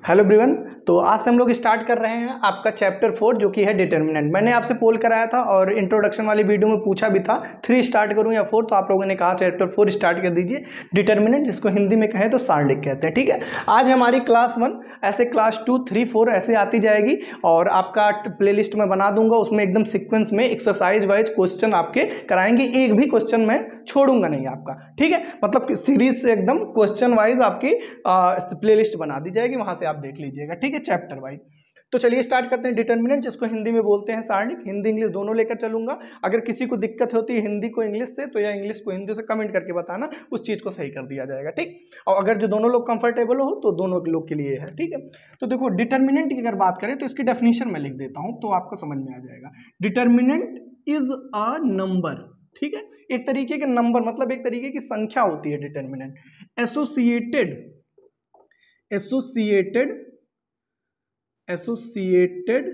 Hello everyone. तो आज से हम लोग स्टार्ट कर रहे हैं आपका चैप्टर 4 जो कि है डिटर्मिनेंट। मैंने आपसे पोल कराया था और इंट्रोडक्शन वाली वीडियो में पूछा भी था 3 स्टार्ट करूं या 4, तो आप लोगों ने कहा चैप्टर 4 स्टार्ट कर दीजिए। डिटर्मिनेंट जिसको हिंदी में कहें तो सारणिक कहते हैं। ठीक है, आज हमारी क्लास 1 ऐसे क्लास 2, 3, 4 ऐसे आती जाएगी और आपका प्लेलिस्ट में बना दूंगा, उसमें एकदम सीक्वेंस में एक्सरसाइज वाइज क्वेश्चन आपके कराएंगे, एक भी क्वेश्चन मैं छोड़ूंगा नहीं आपका। ठीक है, मतलब सीरीज से एकदम क्वेश्चन वाइज आपकी प्लेलिस्ट बना दी जाएगी, वहां से आप देख लीजिएगा। ठीक है, चैप्टर वाइज। तो चलिए स्टार्ट करते हैं। डिटर्मिनेंट जिसको हिंदी में बोलते हैं सारणिक, हिंदी इंग्लिश दोनों लेकर चलूंगा। अगर किसी को दिक्कत होती है हिंदी को इंग्लिश से तो या इंग्लिश को हिंदी से कमेंट करके बताना, उस चीज को सही कर दिया जाएगा। ठीक, और अगर जो दोनों लोग कंफर्टेबल हो तो दोनों लोग के लिए है। ठीक है, तो देखो डिटर्मिनेंट की अगर बात करें तो इसकी डेफिनेशन में लिख देता हूं तो आपको समझ में आ जाएगा। Determinant is a number. ठीक है, एक तरीके के नंबर, मतलब एक तरीके की संख्या होती है determinant. Associated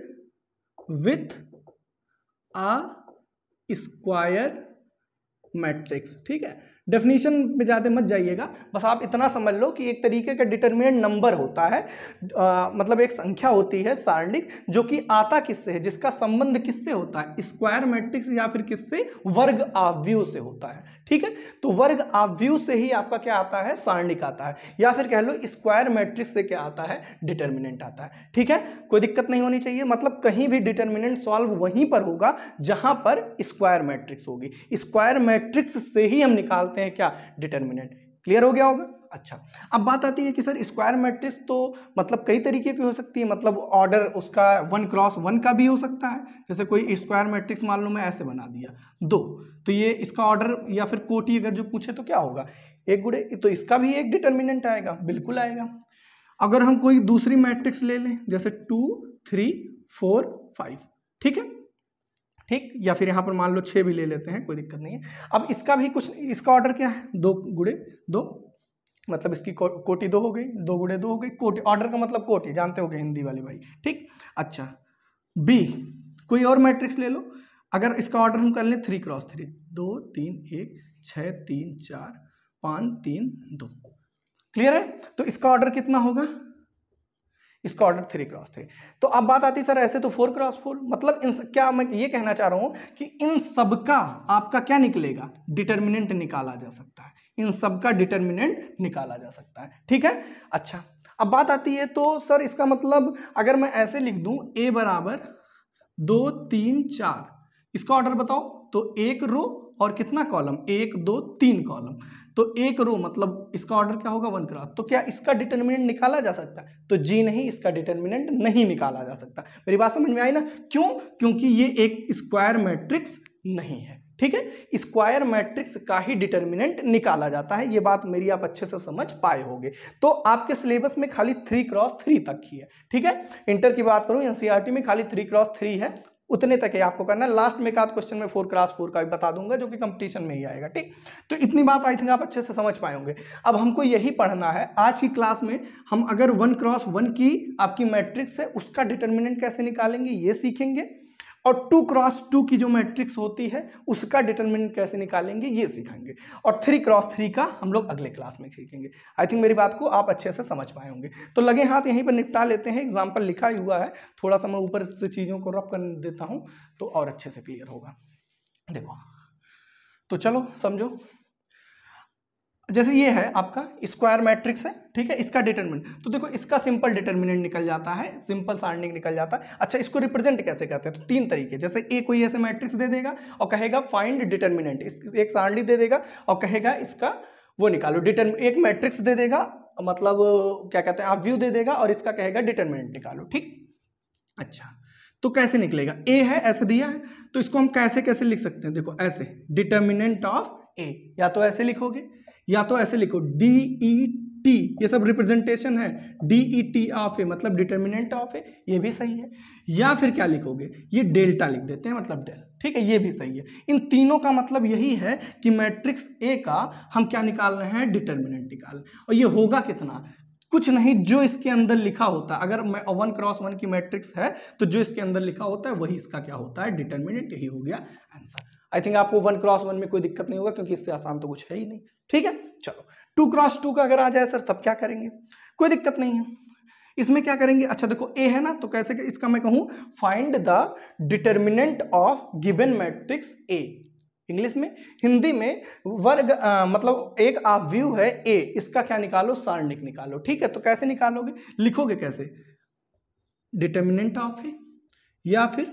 with a square matrix. ठीक है, डेफिनेशन में ज़्यादा मत जाइएगा, बस आप इतना समझ लो कि एक तरीके का डिटर्मिनेंट नंबर होता है, मतलब एक संख्या होती है सारणिक, जो कि आता किससे है, जिसका संबंध किससे होता है, स्क्वायर मैट्रिक्स या फिर किससे, वर्ग आव्यूह से होता है। ठीक है, तो वर्ग आव्यूह से ही आपका क्या आता है, सारणिक आता है, या फिर कह लो स्क्वायर मैट्रिक्स से क्या आता है, डिटर्मिनेंट आता है। ठीक है, कोई दिक्कत नहीं होनी चाहिए, मतलब कहीं भी डिटर्मिनेंट सॉल्व वहीं पर होगा जहां पर स्क्वायर मैट्रिक्स होगी। स्क्वायर मैट्रिक्स से ही हम निकालते हैं क्या, डिटर्मिनेंट। क्लियर हो गया होगा। अच्छा, अब बात आती है कि सर स्क्वायर मैट्रिक्स तो मतलब कई तरीके की हो सकती है, मतलब ऑर्डर उसका 1x1 का भी हो सकता है। जैसे कोई स्क्वायर मैट्रिक्स मान लो मैं ऐसे बना दिया 2, तो ये इसका ऑर्डर या फिर कोटि अगर जो पूछे तो क्या होगा, 1 गुणे, तो इसका भी एक डिटर्मिनेंट आएगा, बिल्कुल आएगा। अगर हम कोई दूसरी मैट्रिक्स ले लें जैसे 2, 3, 4, 5, ठीक है, ठीक, या फिर यहां पर मान लो 6 भी ले लेते हैं, कोई दिक्कत नहीं है। अब इसका भी कुछ, इसका ऑर्डर क्या है, 2 गुणे 2, मतलब इसकी कोटि 2 हो गई, 2 गुणे 2 हो गई। कोटि, ऑर्डर का मतलब कोटि, जानते हो हिंदी वाले भाई। ठीक, अच्छा, बी कोई और मैट्रिक्स ले लो, अगर इसका ऑर्डर हम कर लें 3x3, 2, 3, 1, 6, 3, 4, 5, 3, 2। क्लियर है, तो इसका ऑर्डर कितना होगा, इसका ऑर्डर 3x3। तो अब बात आती है सर ऐसे तो 4x4, मतलब इन क्या मैं ये कहना चाह रहा हूं कि इन सबका आपका क्या निकलेगा, डिटर्मिनेंट निकाला जा सकता है, इन सबका डिटर्मिनेंट निकाला जा सकता है। ठीक है, अच्छा, अब बात आती है तो सर इसका मतलब अगर मैं ऐसे लिख दूं a बराबर 2, 3, 4, इसका ऑर्डर बताओ, तो 1 रो और कितना कॉलम, 1, 2, 3 कॉलम, तो 1 रो मतलब इसका ऑर्डर क्या होगा, 1x। तो क्या इसका डिटर्मिनेंट निकाला जा सकता है, तो जी नहीं, इसका डिटर्मिनेंट नहीं निकाला जा सकता। मेरी बात समझ में आई ना, क्यों, क्योंकि ये एक स्क्वायर मैट्रिक्स नहीं है। ठीक है, स्क्वायर मैट्रिक्स का ही डिटर्मिनेंट निकाला जाता है, ये बात मेरी आप अच्छे से समझ पाए होंगे। तो आपके सिलेबस में खाली 3x3 तक ही है। ठीक है, इंटर की बात करूं एनसीईआरटी में खाली 3x3 है, उतने तक ही आपको करना है। लास्ट में एक आध क्वेश्चन में 4x4 का भी बता दूंगा जो कि कंपटीशन में ही आएगा। ठीक, तो इतनी बात आई थिंक आप अच्छे से समझ पाए होंगे। अब हमको यही पढ़ना है आज की क्लास में, हम अगर 1x1 की आपकी मैट्रिक्स है उसका डिटर्मिनेंट कैसे निकालेंगे ये सीखेंगे, और 2x2 की जो मैट्रिक्स होती है उसका डिटर्मिनेंट कैसे निकालेंगे ये सीखेंगे, और 3x3 का हम लोग अगले क्लास में सीखेंगे। आई थिंक मेरी बात को आप अच्छे से समझ पाए होंगे। तो लगे हाथ यहीं पर निपटा लेते हैं, एग्जाम्पल लिखा हुआ है, थोड़ा सा मैं ऊपर से चीज़ों को रफ कर देता हूं तो और अच्छे से क्लियर होगा। देखो, तो चलो समझो, जैसे ये है आपका स्क्वायर मैट्रिक्स है, ठीक है, इसका डिटरमिनेंट, तो देखो इसका सिंपल डिटरमिनेंट निकल जाता है, सिंपल सारणिक निकल जाता है। अच्छा, इसको रिप्रेजेंट कैसे करते हैं, तो 3 तरीके, जैसे ए कोई ऐसे मैट्रिक्स दे देगा और कहेगा फाइंड डिटरमिनेंट, एक सारणी दे देगा और कहेगा इसका वो निकालो, एक मैट्रिक्स दे देगा, मतलब क्या कहते हैं, आव्यूह दे देगा और इसका कहेगा डिटरमिनेंट निकालो। ठीक, अच्छा, तो कैसे निकलेगा, ए है ऐसे दिया है, तो इसको हम कैसे कैसे लिख सकते हैं, देखो ऐसे, डिटरमिनेंट ऑफ ए, या तो ऐसे लिखोगे या तो ऐसे लिखो DET, ये सब रिप्रेजेंटेशन है, DET ऑफ ए मतलब डिटरमिनेंट ऑफ ए, ये भी सही है। या फिर क्या लिखोगे, ये डेल्टा लिख देते हैं, मतलब डेल, ठीक है, ये भी सही है। इन तीनों का मतलब यही है कि मैट्रिक्स ए का हम क्या निकाल रहे हैं, डिटरमिनेंट निकाल रहे हैं, और ये होगा कितना, कुछ नहीं, जो इसके अंदर लिखा होता है, अगर 1x1 की मैट्रिक्स है तो जो इसके अंदर लिखा होता है वही इसका क्या होता है, डिटरमिनेंट, यही हो गया आंसर। आई थिंक आपको 1x1 में कोई दिक्कत नहीं होगा क्योंकि इससे आसान तो कुछ है ही नहीं। ठीक है, चलो 2x2 का अगर आ जाए सर तब क्या करेंगे, कोई दिक्कत नहीं है, इसमें क्या करेंगे, अच्छा देखो ए है ना, तो कैसे इसका मैं कहूं find the determinant of given matrix A. English में, हिंदी में वर्ग मतलब एक व्यू है ए, इसका क्या निकालो, सारणिक निकालो। ठीक है, तो कैसे निकालोगे, लिखोगे कैसे, डिटर्मिनेंट ऑफ ए या फिर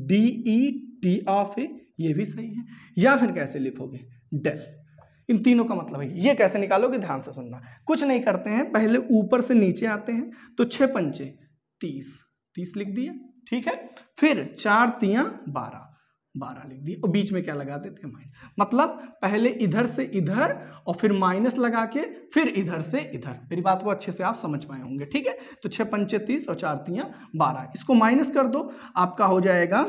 DET ऑफ ए, ये भी सही है, या फिर कैसे लिखोगे डेल। इन तीनों का मतलब है, ये कैसे निकालोगे ध्यान से सुनना। कुछ नहीं करते हैं, पहले ऊपर से नीचे आते हैं, तो 6 पंचे 30 लिख दिया। ठीक है, फिर 4 तियां 12 लिख दिए, और बीच में क्या लगा देते हैं माइनस। मतलब पहले इधर से इधर और फिर माइनस लगा के फिर इधर से इधर। मेरी बात को अच्छे से आप समझ पाए होंगे। ठीक है, तो 6 पंचे 30 और 4 तियां 12, इसको माइनस कर दो, आपका हो जाएगा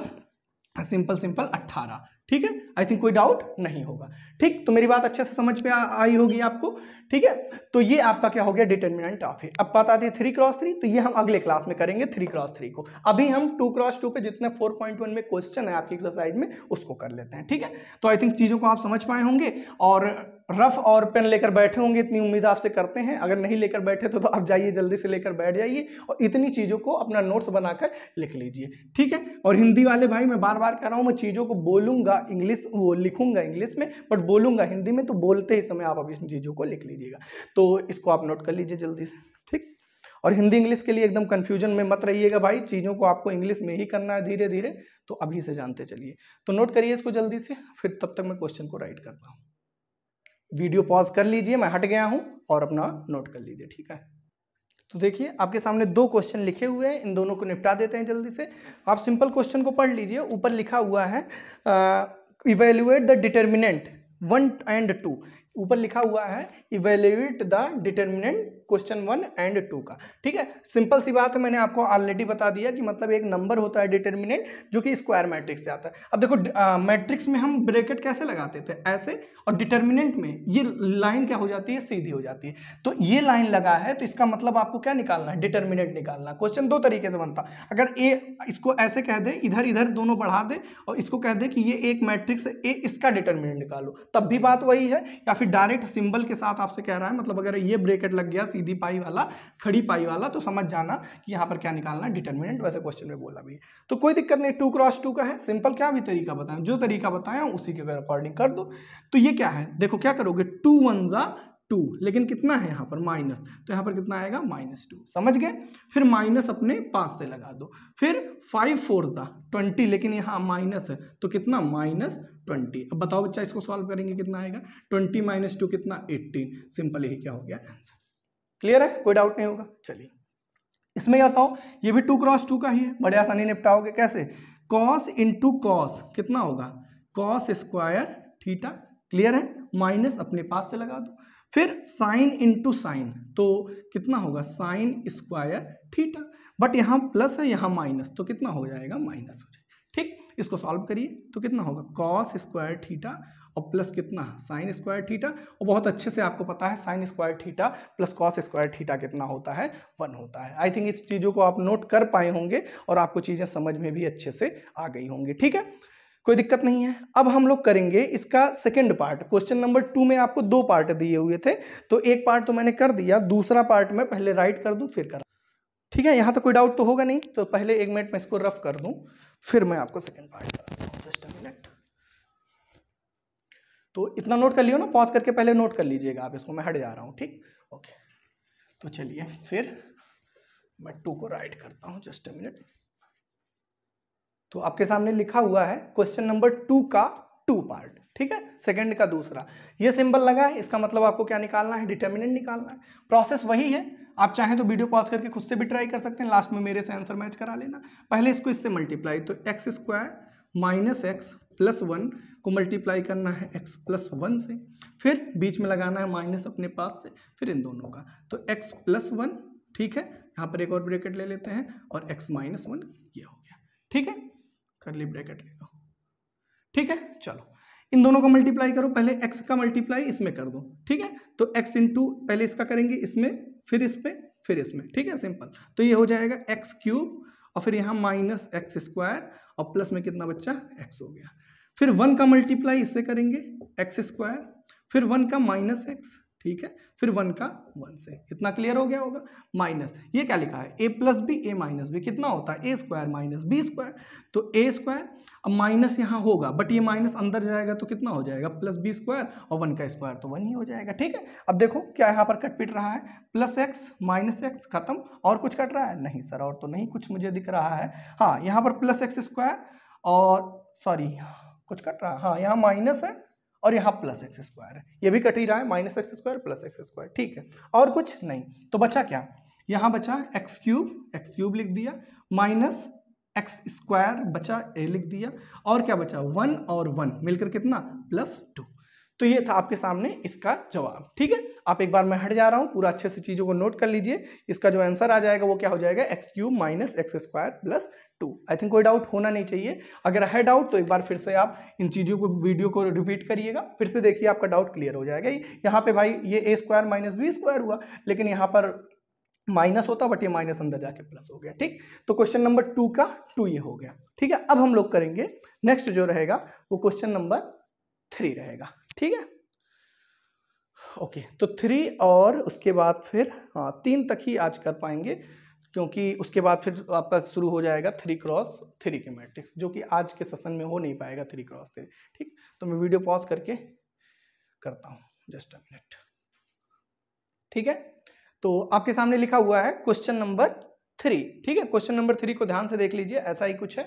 सिंपल 18। ठीक है, आई थिंक कोई डाउट नहीं होगा। ठीक, तो मेरी बात अच्छे से समझ पे आई होगी आपको। ठीक है, तो ये आपका क्या हो गया, डिटर्मिनेंट ऑफ ए। अब बात आती है 3x3, तो ये हम अगले क्लास में करेंगे 3x3 को। अभी हम 2x2 पे जितने 4.1 में क्वेश्चन है आपकी एक्सरसाइज में उसको कर लेते हैं। ठीक है, तो आई थिंक चीजों को आप समझ पाए होंगे और रफ और पेन लेकर बैठे होंगे, इतनी उम्मीद आपसे करते हैं। अगर नहीं लेकर बैठे तो आप जाइए, जल्दी से लेकर बैठ जाइए और इतनी चीज़ों को अपना नोट्स बनाकर लिख लीजिए। ठीक है, और हिंदी वाले भाई मैं बार बार कह रहा हूँ, मैं चीज़ों को बोलूँगा इंग्लिश, वो लिखूंगा इंग्लिश में बट बोलूँगा हिंदी में, तो बोलते ही समय आप अब इन चीज़ों को लिख लीजिएगा। तो इसको आप नोट कर लीजिए जल्दी से। ठीक, और हिंदी इंग्लिश के लिए एकदम कन्फ्यूजन में मत रहिएगा भाई, चीज़ों को आपको इंग्लिश में ही करना है धीरे धीरे, तो अभी से जानते चलिए। तो नोट करिए इसको जल्दी से, फिर तब तक मैं क्वेश्चन को राइट करता हूँ। वीडियो पॉज कर लीजिए, मैं हट गया हूं, और अपना नोट कर लीजिए। ठीक है, तो देखिए आपके सामने 2 क्वेश्चन लिखे हुए हैं, इन दोनों को निपटा देते हैं जल्दी से। आप सिंपल क्वेश्चन को पढ़ लीजिए, ऊपर लिखा हुआ है इवेल्युएट द डिटर्मिनेंट 1 and 2। ऊपर लिखा हुआ है evaluate the determinant question 1 and 2 का। ठीक है, सिंपल सी बात है, मैंने आपको ऑलरेडी बता दिया कि मतलब एक नंबर होता है डिटर्मिनेंट जो कि स्क्वायर मैट्रिक्स से आता है। अब देखो मैट्रिक्स में हम ब्रैकेट कैसे लगाते थे, ऐसे, और डिटर्मिनेंट में ये लाइन क्या हो जाती है, सीधी हो जाती है। तो ये लाइन लगा है, तो इसका मतलब आपको क्या निकालना है, डिटर्मिनेंट निकालना। क्वेश्चन 2 तरीके से बनता, अगर ए इसको ऐसे कह दे, इधर इधर दोनों बढ़ा दे, और इसको कह दे कि ये एक मैट्रिक्स है ए, इसका डिटर्मिनेंट निकालो, तब भी बात वही है। या फिर डायरेक्ट सिंबल के साथ आपसे कह रहा है, मतलब अगर ये ब्रैकेट लग गया सीधी पाई वाला, खड़ी पाई वाला, तो समझ जाना कि यहाँ पर क्या निकालना है, डिटर्मिनेंट। वैसे क्वेश्चन में बोला भी है, तो कोई दिक्कत नहीं। 2x2 का है, सिंपल क्या भी तरीका बताएं, जो तरीका बताया उसी के अकॉर्डिंग कर दो। तो ये क्या है, देखो क्या करोगे, 2 1 जा 2, लेकिन कितना है यहाँ पर माइनस, तो यहाँ पर कितना आएगा -2, समझ गए। फिर माइनस अपने पास से लगा दो, फिर 5 4 जा 20, लेकिन यहाँ माइनस है तो कितना -20। अब बताओ बच्चा, इसको सॉल्व करेंगे कितना आएगा, 20 - 2 कितना 18। सिंपल यही क्या हो गया आंसर। क्लियर है, कोई डाउट नहीं होगा। चलिए इसमें बताओ, ये भी 2x2 का ही है, बड़े आसानी निपटाओगे। कैसे, कॉस इंटू कॉस कितना होगा, कॉस स्क्वायर थीटा। क्लियर है, माइनस अपने पास से लगा दो, फिर साइन इंटू साइन, तो कितना होगा, साइन स्क्वायर थीटा। बट यहाँ प्लस है, यहाँ माइनस, तो कितना हो जाएगा, माइनस हो जाएगा। ठीक, इसको सॉल्व करिए तो कितना होगा, कॉस स्क्वायर थीटा और प्लस कितना, साइन स्क्वायर थीटा। और बहुत अच्छे से आपको पता है sine square theta plus cos square theta कितना होता है, 1 होता है। आई थिंक इस चीज़ों को आप नोट कर पाए होंगे और आपको चीज़ें समझ में भी अच्छे से आ गई होंगी। ठीक है, कोई दिक्कत नहीं है। अब हम लोग करेंगे इसका सेकंड पार्ट। क्वेश्चन नंबर 2 में आपको 2 पार्ट दिए हुए थे, तो एक पार्ट तो मैंने कर दिया, दूसरा पार्ट मैं पहले राइट कर दूं फिर कर। ठीक है, यहाँ तो कोई डाउट तो होगा नहीं, तो पहले 1 मिनट में इसको रफ कर दूं, फिर मैं आपको सेकंड पार्ट कराता हूँ। Just a minute. तो इतना नोट कर लियो ना, पॉज करके पहले नोट कर लीजिएगा आप इसको, मैं हट जा रहा हूँ। ठीक, ओके। तो चलिए फिर मैं 2 को राइट करता हूँ, जस्ट अ मिनट। तो आपके सामने लिखा हुआ है क्वेश्चन नंबर 2 का 2 पार्ट। ठीक है, सेकंड का दूसरा, ये सिंबल लगा है, इसका मतलब आपको क्या निकालना है, डिटर्मिनेंट निकालना है। प्रोसेस वही है, आप चाहें तो वीडियो पॉज करके खुद से भी ट्राई कर सकते हैं, लास्ट में मेरे से आंसर मैच करा लेना। पहले इसको इससे मल्टीप्लाई, तो x square minus x plus 1 को मल्टीप्लाई करना है x प्लस 1 से, फिर बीच में लगाना है माइनस अपने पास से, फिर इन दोनों का, तो x प्लस 1। ठीक है, यहाँ पर एक और ब्रैकेट ले लेते हैं और x माइनस 1 ये हो गया। ठीक है, करली ब्रैकेट ले लो। ठीक है, चलो इन दोनों का मल्टीप्लाई करो, पहले x का मल्टीप्लाई इसमें कर दो। ठीक है, तो x इंटू पहले इसका करेंगे इसमें, फिर इस पे, फिर इसमें। ठीक है, सिंपल। तो ये हो जाएगा x क्यूब और फिर यहाँ माइनस एक्स स्क्वायर और प्लस में कितना बच्चा, x हो गया। फिर 1 का मल्टीप्लाई इससे करेंगे x स्क्वायर, फिर 1 का माइनस एक्स, ठीक है, फिर 1 का 1 से, इतना क्लियर हो गया होगा। माइनस ये क्या लिखा है, a plus B A minus B कितना होता है, a square minus B square, तो a स्क्वायर, अब माइनस यहाँ होगा बट ये माइनस अंदर जाएगा तो कितना हो जाएगा, प्लस बी स्क्वायर, और 1 का स्क्वायर तो 1 ही हो जाएगा। ठीक है, अब देखो क्या यहाँ पर कट पिट रहा है, प्लस एक्स माइनस एक्स खत्म, और कुछ कट रहा है नहीं सर, और तो नहीं कुछ मुझे दिख रहा है। हाँ यहाँ पर प्लस एक्स स्क्वायर और सॉरी कुछ कट रहा है, हाँ यहाँ माइनस है और यहाँ प्लस एक्स स्क्वायर है, ये भी कट ही रहा है, minus x square plus x square. ठीक है, और कुछ नहीं, तो बचा क्या, यहाँ बचा एक्स क्यूब लिख दिया, माइनस एक्स स्क्वायर बचा ए लिख दिया, और क्या बचा 1 और 1 मिलकर कितना +2। तो ये था आपके सामने इसका जवाब। ठीक है, आप एक बार मैं हट जा रहा हूं, पूरा अच्छे से चीजों को नोट कर लीजिए। इसका जो आंसर आ जाएगा वो क्या हो जाएगा, x³ minus x square plus 2। I think कोई डाउट होना नहीं चाहिए, अगर है डाउट तो एक बार फिर से आप इन चीजों को वीडियो को रिपीट करिएगा, फिर से देखिए आपका डाउट क्लियर हो जाएगा। यहाँ पे भाई ये a square minus B square हुआ, लेकिन यहाँ पर माइनस होता बट ये माइनस अंदर जाके प्लस हो गया। ठीक, तो क्वेश्चन नंबर 2 का 2 ये हो गया। ठीक है, अब हम लोग करेंगे नेक्स्ट जो रहेगा वो क्वेश्चन नंबर 3 रहेगा। ठीक है, ओके, तो 3 और उसके बाद फिर 3 तक ही आज कर पाएंगे, क्योंकि उसके बाद फिर आपका शुरू हो जाएगा 3x3 के मैट्रिक्स, जो कि आज के सेशन में हो नहीं पाएगा 3x3। ठीक, तो मैं वीडियो पॉज करके करता हूँ, जस्ट अ मिनट। ठीक है, तो आपके सामने लिखा हुआ है क्वेश्चन नंबर 3। ठीक है, क्वेश्चन नंबर 3 को ध्यान से देख लीजिए, ऐसा ही कुछ है।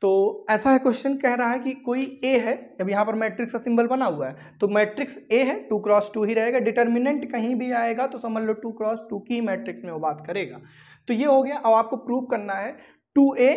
तो ऐसा है, क्वेश्चन कह रहा है कि कोई A है, अब यहाँ पर मैट्रिक्स का सिंबल बना हुआ है, तो मैट्रिक्स A है, 2x2 ही रहेगा, डिटर्मिनेंट कहीं भी आएगा तो समझ लो 2x2 की मैट्रिक्स में वो बात करेगा। तो ये हो गया। अब आपको प्रूव करना है 2A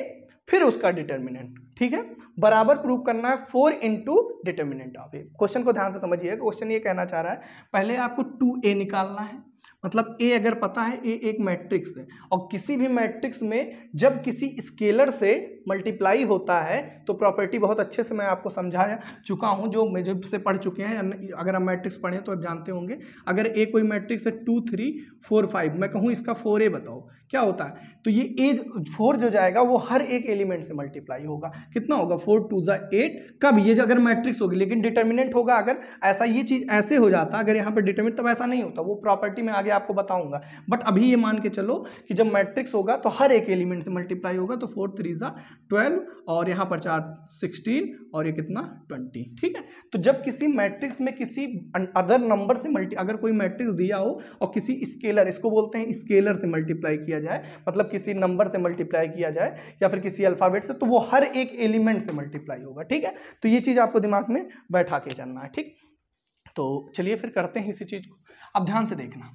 फिर उसका डिटर्मिनेंट। ठीक है, बराबर प्रूव करना है 4 into determinant of A। Question को ध्यान से समझिए, क्वेश्चन ये कहना चाह रहा है पहले आपको 2A निकालना है, मतलब A अगर पता है A एक मैट्रिक्स है, और किसी भी मैट्रिक्स में जब किसी स्केलर से मल्टीप्लाई होता है तो प्रॉपर्टी बहुत अच्छे से मैं आपको समझा चुका हूं, जो मेरे से पढ़ चुके हैं, अगर आप मैट्रिक्स पढ़े तो आप जानते होंगे। अगर A कोई मैट्रिक्स है 2 3 4 5, मैं कहूँ इसका 4A बताओ क्या होता है, तो ये A 4 जो जाएगा वो हर एक एलिमेंट से मल्टीप्लाई होगा, कितना होगा 4 2 8। कब, ये अगर मैट्रिक्स होगी, लेकिन डिटर्मिनेंट होगा अगर ऐसा, ये चीज ऐसे हो जाता अगर यहाँ पर डिटर्मिनेंट, तब ऐसा नहीं होता, वो प्रॉपर्टी में आगे आपको बताऊंगा। बट अभी ये मान के चलो कि जब मैट्रिक्स होगा तो हर एक एलिमेंट से मल्टीप्लाई होगा, तो 4 3 12 और यहाँ पर 4 16 और ये कितना 20। ठीक है, तो जब किसी मैट्रिक्स में किसी अदर नंबर से अगर कोई मैट्रिक्स दिया हो और किसी स्केलर, इसको बोलते हैं स्केलर से मल्टीप्लाई किया जाए, मतलब किसी नंबर से मल्टीप्लाई किया जाए या फिर किसी अल्फाबेट से, तो वो हर एक एलिमेंट से मल्टीप्लाई होगा। ठीक है, तो ये चीज आपको दिमाग में बैठा के चलना है। ठीक, तो चलिए फिर करते हैं इसी चीज को। अब ध्यान से देखना,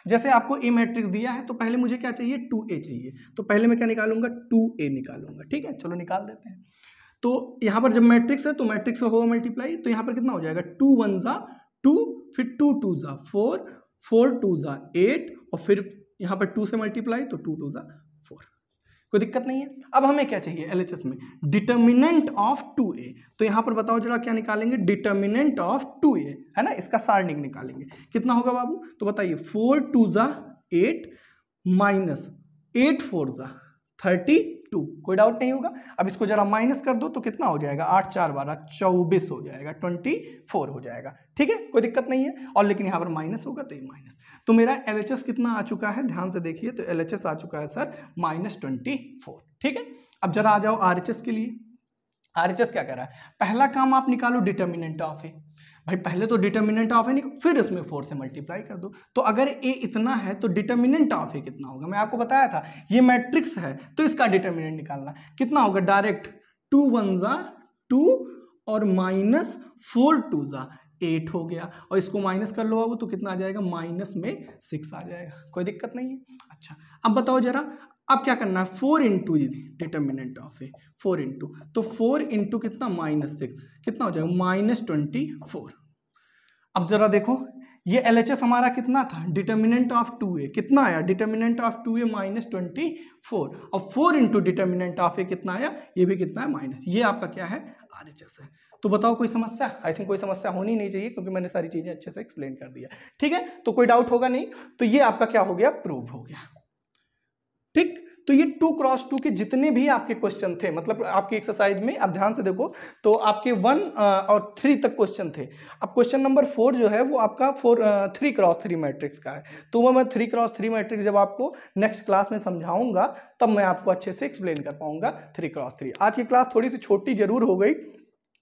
जैसे आपको A मैट्रिक्स दिया है तो पहले मुझे क्या चाहिए 2A चाहिए, तो पहले मैं क्या निकालूंगा 2A निकालूंगा। ठीक है, चलो निकाल देते हैं। तो यहाँ पर जब मैट्रिक्स है तो मैट्रिक्स होगा मल्टीप्लाई, तो यहाँ पर कितना हो जाएगा 2 1 2, फिर 2 2 4, 4 2 8, और फिर यहाँ पर 2 से मल्टीप्लाई तो 2 2 4, कोई दिक्कत नहीं है। अब हमें क्या चाहिए LHS में, डिटर्मिनेंट ऑफ 2A, तो यहाँ पर बताओ जरा क्या निकालेंगे, डिटर्मिनेंट ऑफ 2A है ना, इसका सारणिक निकालेंगे, कितना होगा बाबू, तो बताइए 4 2 8 माइनस 8 4 32, कोई डाउट नहीं होगा। अब इसको जरा माइनस कर दो तो कितना हो जाएगा, 8 4 12 24 हो जाएगा, 24 हो जाएगा। ठीक है, कोई दिक्कत नहीं है, और लेकिन यहाँ पर माइनस होगा तो ये माइनस, तो मेरा LHS कितना आ चुका है, ध्यान से देखिए, तो LHS आ चुका है सर -24। ठीक है, अब जरा आ जाओ RHS के लिए। RHS क्या कह रहा है, पहला काम आप निकालो डिटर्मिनेंट ऑफ A। भाई पहले तो डिटर्मिनेंट ऑफ A फिर इसमें 4 से मल्टीप्लाई कर दो, तो अगर A इतना है तो डिटर्मिनेंट ऑफ A कितना होगा, मैं आपको बताया था ये मैट्रिक्स है तो इसका डिटर्मिनेंट निकालना, कितना होगा, डायरेक्ट 2 1 2 और माइनस 4 2 8 हो गया, और इसको माइनस कर लो अब तो कितना आ जाएगा, माइनस में 6 आ जाएगा, कोई दिक्कत नहीं है। अच्छा, अब बताओ जरा, अब क्या करना है, 4 into determinant of A, 4 into, तो 4 इंटू कितना -6, कितना हो जाएगा -24। अब जरा देखो ये LHS हमारा कितना था, डिटर्मिनेंट ऑफ 2A कितना आया, डिटर्मिनेंट ऑफ 2A -24, और 4 इंटू डिटर्मिनेंट ऑफ A कितना आया, ये भी कितना है माइनस, ये आपका क्या है RHS है। तो बताओ कोई समस्या, आई थिंक कोई समस्या होनी नहीं चाहिए क्योंकि मैंने सारी चीजें अच्छे से एक्सप्लेन कर दिया। ठीक है, तो कोई डाउट होगा नहीं, तो ये आपका क्या हो गया, प्रूव हो गया। ठीक, तो ये 2x2 के जितने भी आपके क्वेश्चन थे, मतलब आपकी एक्सरसाइज में आप ध्यान से देखो तो आपके 1 और 3 तक क्वेश्चन थे। अब क्वेश्चन नंबर 4 जो है वो आपका 3x3 मैट्रिक्स का है। तो वो मैं 3x3 मैट्रिक्स जब आपको नेक्स्ट क्लास में समझाऊंगा तब मैं आपको अच्छे से एक्सप्लेन कर पाऊंगा 3x3। आज की क्लास थोड़ी सी छोटी जरूर हो गई,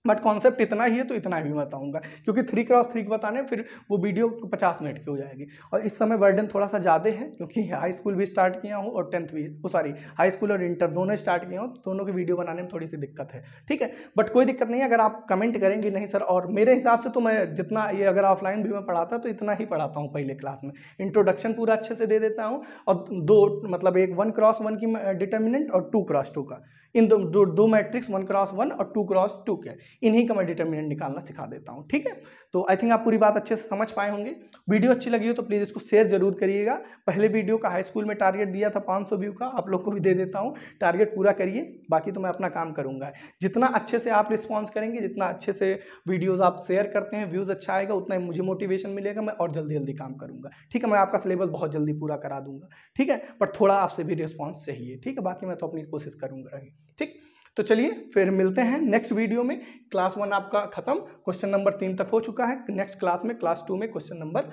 बट कॉन्सेप्ट इतना ही है तो इतना ही बताऊंगा, क्योंकि 3x3 बताने फिर वो वीडियो 50 मिनट की हो जाएगी। और इस समय बर्डन थोड़ा सा ज़्यादा है क्योंकि हाई स्कूल भी स्टार्ट किया हूँ और 10th भी, सॉरी हाई स्कूल और इंटर दोनों स्टार्ट किया हूँ, दोनों की वीडियो बनाने में थोड़ी सी दिक्कत है, ठीक है। बट कोई दिक्कत नहीं है, अगर आप कमेंट करेंगे नहीं सर, और मेरे हिसाब से तो मैं जितना ये अगर ऑफलाइन भी मैं पढ़ाता तो इतना ही पढ़ाता हूँ पहले क्लास में, इंट्रोडक्शन पूरा अच्छे से दे देता हूँ और दो मतलब एक 1x1 की डिटर्मिनेंट और 2x2 का, इन दो मैट्रिक्स 1x1 और 2x2 के, इन्हीं का मैं डिटर्मिनेंट निकालना सिखा देता हूं, ठीक है। तो आई थिंक आप पूरी बात अच्छे से समझ पाए होंगे। वीडियो अच्छी लगी हो तो प्लीज़ इसको शेयर जरूर करिएगा। पहले वीडियो का हाई स्कूल में टारगेट दिया था 500 व्यू का, आप लोग को भी दे देता हूं, टारगेट पूरा करिए, बाकी तो मैं अपना काम करूंगा। जितना अच्छे से आप रिस्पॉन्स करेंगे, जितना अच्छे से वीडियोज़ आप शेयर करते हैं, व्यूज़ अच्छा आएगा, उतना ही मुझे मोटिवेशन मिलेगा, मैं और जल्दी जल्दी काम करूंगा, ठीक है। मैं आपका सिलेबस बहुत जल्दी पूरा करा दूंगा, ठीक है, पर थोड़ा आपसे भी रिस्पॉन्स चाहिए, ठीक है। बाकी मैं तो अपनी कोशिश करूंगा, ठीक। तो चलिए फिर मिलते हैं नेक्स्ट वीडियो में। क्लास 1 आपका खत्म, क्वेश्चन नंबर 3 तक हो चुका है। नेक्स्ट क्लास में क्लास 2 में क्वेश्चन नंबर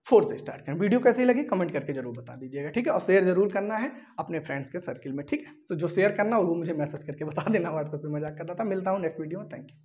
4 से स्टार्ट करें। वीडियो कैसी लगी कमेंट करके जरूर बता दीजिएगा, ठीक है। और शेयर जरूर करना है अपने फ्रेंड्स के सर्किल में, ठीक है। तो जो शेयर करना वो मुझे मैसेज करके बता देना, व्हाट्सएप पे मजाक कर रहा था। मिलता हूँ नेक्स्ट वीडियो में, थैंक यू।